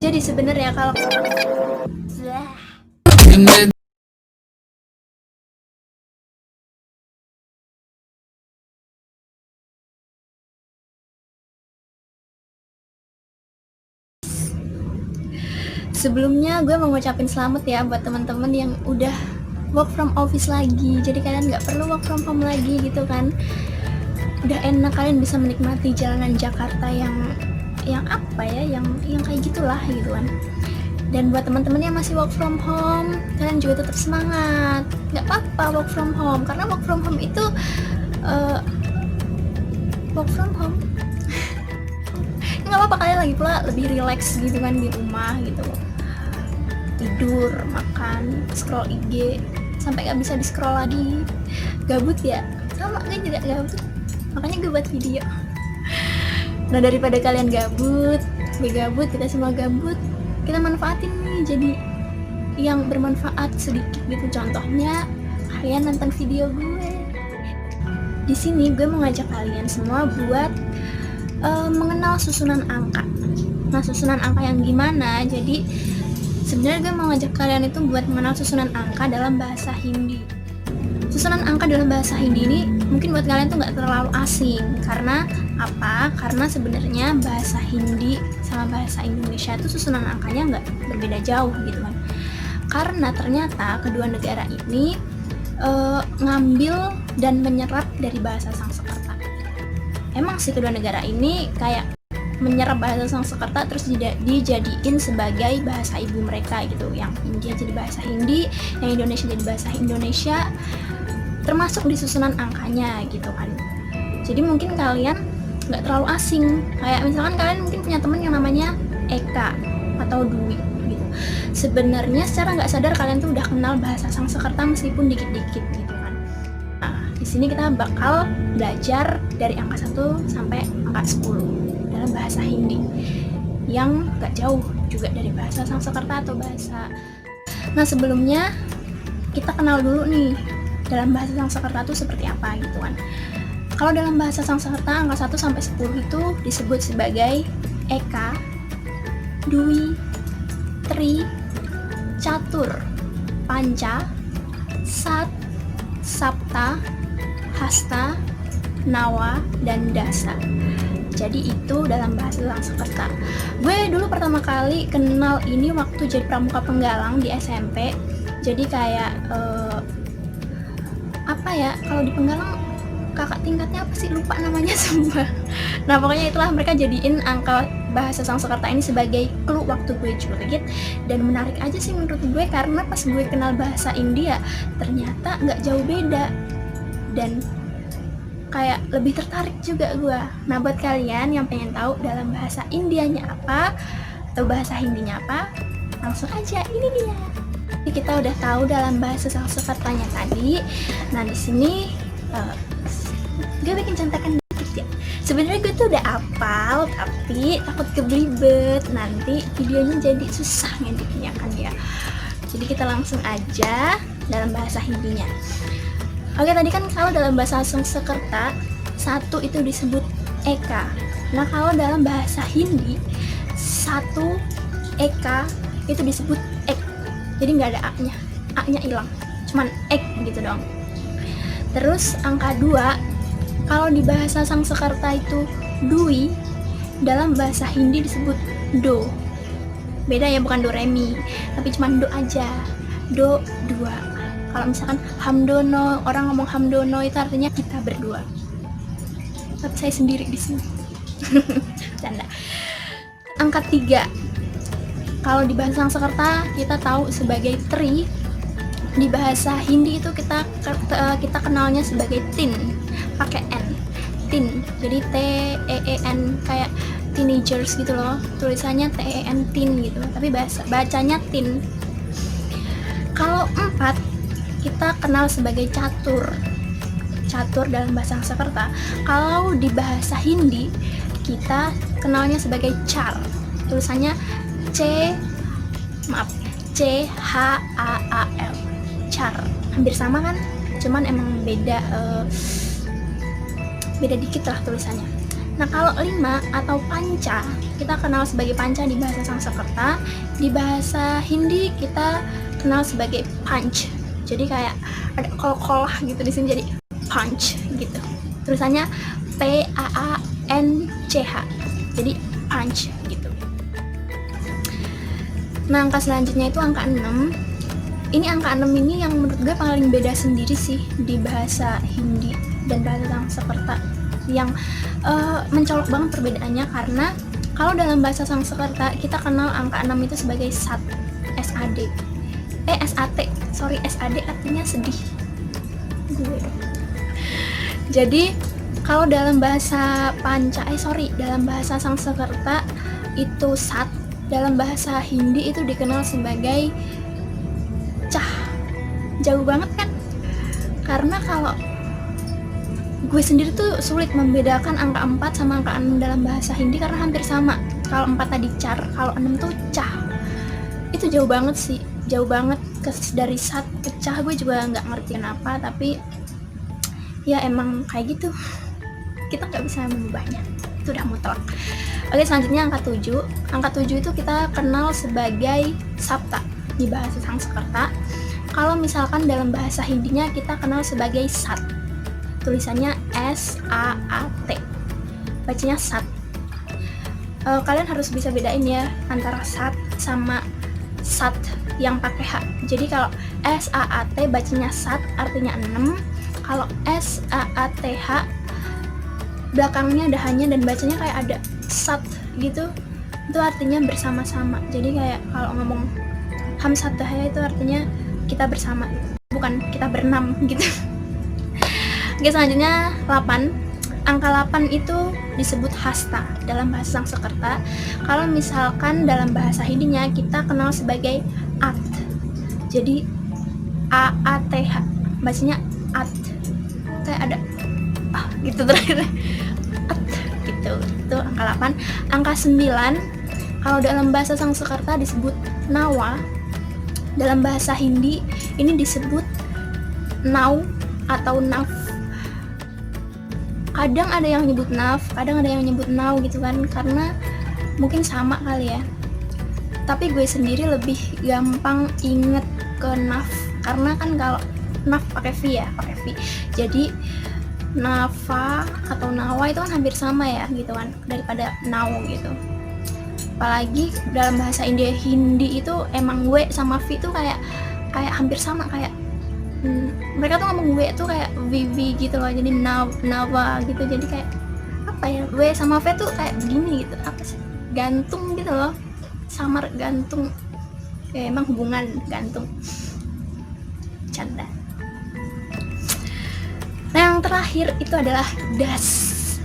Jadi sebenarnya kalau sebelumnya gue mau ngucapin selamat ya buat teman-teman yang udah work from office lagi. Jadi kalian nggak perlu work from home lagi gitu kan. Udah enak, kalian bisa menikmati jalanan Jakarta yang apa ya, yang kayak gitulah gitu kan. Dan buat teman-teman yang masih work from home, kalian juga tetap semangat. Nggak apa-apa work from home, karena work from home itu work from home nggak apa-apa, kalian lagi pula lebih relax gitu kan di rumah gitu, tidur, makan, scroll IG sampai nggak bisa di scroll lagi. Gabut ya, sama gue juga gabut, makanya gue buat video. Nah daripada kalian gabut, gue gabut, kita semua gabut, kita manfaatin nih jadi yang bermanfaat sedikit gitu. Contohnya kalian nonton video gue. Di sini gue mau ngajak kalian semua buat mengenal susunan angka. Nah susunan angka yang gimana? Jadi sebenarnya gue mau ngajak kalian itu buat mengenal susunan angka dalam bahasa Hindi. Susunan angka dalam bahasa Hindi ini mungkin buat kalian tuh nggak terlalu asing. Karena apa? Karena sebenarnya bahasa Hindi sama bahasa Indonesia itu susunan angkanya nggak berbeda jauh gitu kan. Karena ternyata kedua negara ini ngambil dan menyerap dari bahasa Sanskerta. Emang sih kedua negara ini kayak menyerap bahasa Sanskerta terus dijadiin sebagai bahasa ibu mereka gitu. Yang India jadi bahasa Hindi, yang Indonesia jadi bahasa Indonesia, termasuk di susunan angkanya gitu kan. Jadi mungkin kalian nggak terlalu asing. Kayak misalkan kalian mungkin punya teman yang namanya Eka atau Dwi gitu. Sebenarnya secara nggak sadar kalian tuh udah kenal bahasa Sanskerta meskipun dikit-dikit gitu kan. Nah, di sini kita bakal belajar dari angka 1 sampai angka 10 dalam bahasa Hindi yang gak jauh juga dari bahasa Sanskerta atau bahasa. Nah sebelumnya kita kenal dulu nih dalam bahasa Sanskerta itu seperti apa gitu kan. Kalau dalam bahasa Sanskerta angka 1 sampai 10 itu disebut sebagai Eka, Dwi, Tri, Catur, Panca, Sat, Sapta, Hasta, Nawa, dan Dasa. Jadi itu dalam bahasa Sanskerta. Gue dulu pertama kali kenal ini waktu jadi pramuka penggalang di SMP. Jadi kayak apa ya, kalau di penggalang kakak tingkatnya apa sih, lupa namanya sumpah. Nah pokoknya itulah, mereka jadiin angka bahasa Sanskerta ini sebagai clue waktu gue julid. Dan menarik aja sih menurut gue, karena pas gue kenal bahasa India ternyata nggak jauh beda dan kayak lebih tertarik juga gue. Nah buat kalian yang pengen tahu dalam bahasa Indianya apa atau bahasa Hindinya apa, langsung aja ini dia. Jadi kita udah tahu dalam bahasa Sanskertanya tadi. Nah di sini gue bikin contekan dikit ya. Sebenarnya gue tuh udah hafal tapi takut kebelibet, nanti videonya jadi susah ngeditnya kan ya. Jadi kita langsung aja dalam bahasa Hindinya. Oke, tadi kan kalau dalam bahasa Sanskerta 1 itu disebut Eka. Nah kalau dalam bahasa Hindi 1 Eka itu disebut Ek. Jadi nggak ada A-nya, A-nya hilang, cuman Ek gitu dong. Terus angka 2 kalau di bahasa Sanskerta itu Dwi, dalam bahasa Hindi disebut Do. Beda ya, bukan do re mi, tapi cuman do aja. Do 2. Kalau misalkan Hamdono, orang ngomong Hamdono itu artinya kita berdua. Tapi saya sendiri di sini. Canda. Angka 3. Kalau di bahasa Sanskerta kita tahu sebagai Tri. Di bahasa Hindi itu kita kenalnya sebagai Tin, pakai N. Tin. Jadi T E E N, kayak teenagers gitu loh. Tulisannya T E N, Tin gitu. Tapi bacanya Tin. Kalau 4 kita kenal sebagai Catur. Catur dalam bahasa Sanskerta. Kalau di bahasa Hindi kita kenalnya sebagai Char. Tulisannya C H A A L. Char. Hampir sama kan? Cuman emang beda dikit lah tulisannya. Nah kalau 5 atau Panca kita kenal sebagai panca di bahasa Sanskerta. Di bahasa Hindi kita kenal sebagai punch. Jadi kayak ada kol-kolah gitu di sini, jadi punch gitu. Tulisannya P-A-A-N-C-H. Jadi punch gitu. Nah, angka selanjutnya itu angka 6. Ini angka 6 ini yang menurut gue paling beda sendiri sih di bahasa Hindi dan bahasa Sanskerta, yang mencolok banget perbedaannya. Karena kalau dalam bahasa Sanskerta kita kenal angka 6 itu sebagai sat, S-A-D. S-A-T, sorry, S-A-D artinya sedih. Jadi kalau dalam bahasa dalam bahasa Sanskerta itu sat, dalam bahasa Hindi itu dikenal sebagai cah. Jauh banget kan? Karena kalau gue sendiri tuh sulit membedakan angka 4 sama angka 6 dalam bahasa Hindi karena hampir sama. Kalau 4 tadi car, kalau 6 tuh cah. Itu jauh banget sih, jauh banget dari sat ke cah. Gue juga nggak ngerti kenapa, tapi ya emang kayak gitu. Kita nggak bisa mengubahnya, itu udah mutlak. Oke, selanjutnya angka 7. Angka 7 itu kita kenal sebagai sapta di bahasa Sanskerta. Kalau misalkan dalam bahasa Hindinya kita kenal sebagai sat. Tulisannya S-A-A-T. Bacanya sat. Kalian harus bisa bedain ya antara sat sama sat yang pakai H. Jadi kalau S-A-A-T bacanya sat, artinya 6. Kalau S-A-A-T-H belakangnya ada hanya dan bacanya kayak ada sat gitu, itu artinya bersama-sama. Jadi kayak kalau ngomong hamsatahya itu artinya kita bersama, bukan kita berenam gitu. Oke, selanjutnya 8. Angka 8 itu disebut hasta dalam bahasa Sanskerta. Kalau misalkan dalam bahasa Hindinya kita kenal sebagai at. Jadi A-A-T-H bacanya at, kayak ada gitu terakhir at gitu. Itu angka 8. Angka 9 kalau dalam bahasa Sanskerta disebut nawa. Dalam bahasa Hindi ini disebut nau atau naf. Kadang ada yang nyebut naf, kadang ada yang nyebut nau gitu kan, karena mungkin sama kali ya. Tapi gue sendiri lebih gampang inget ke naf, karena kan kalau naf pakai v ya, pakai v. Jadi nafa atau nawa itu kan hampir sama ya gitu kan, daripada nau gitu. Apalagi dalam bahasa Hindi itu emang W sama V itu kayak hampir sama, kayak mereka tuh ngomong W tuh kayak VV gitu loh, jadi nawa gitu. Jadi kayak apa ya, W sama V tuh kayak begini gitu, apa sih, gantung gitu loh, samar gantung, kayak emang hubungan gantung, canda. Nah, yang terakhir itu adalah das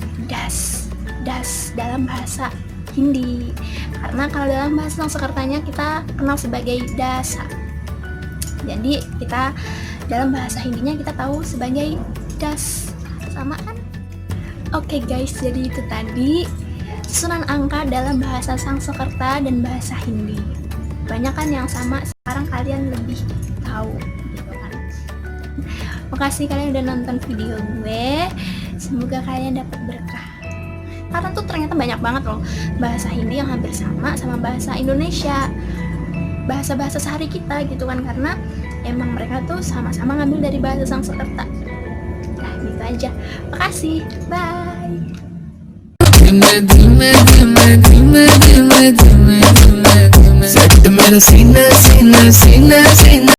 dalam bahasa Hindi. Karena kalau dalam bahasa Sanskertanya kita kenal sebagai dasa. Jadi kita dalam bahasa Hindinya kita tahu sebagai das. Sama kan? Oke guys, jadi itu tadi susunan angka dalam bahasa Sanskerta dan bahasa Hindi. Banyak kan yang sama, sekarang kalian lebih tahu gitu kan. Makasih kalian udah nonton video gue. Semoga kalian dapat berkah. Karena tuh ternyata banyak banget loh bahasa Hindi yang hampir sama bahasa Indonesia, bahasa-bahasa sehari kita gitu kan, karena emang mereka tuh sama-sama ngambil dari bahasa Sanskerta. Nah, gitu aja. Makasih, bye.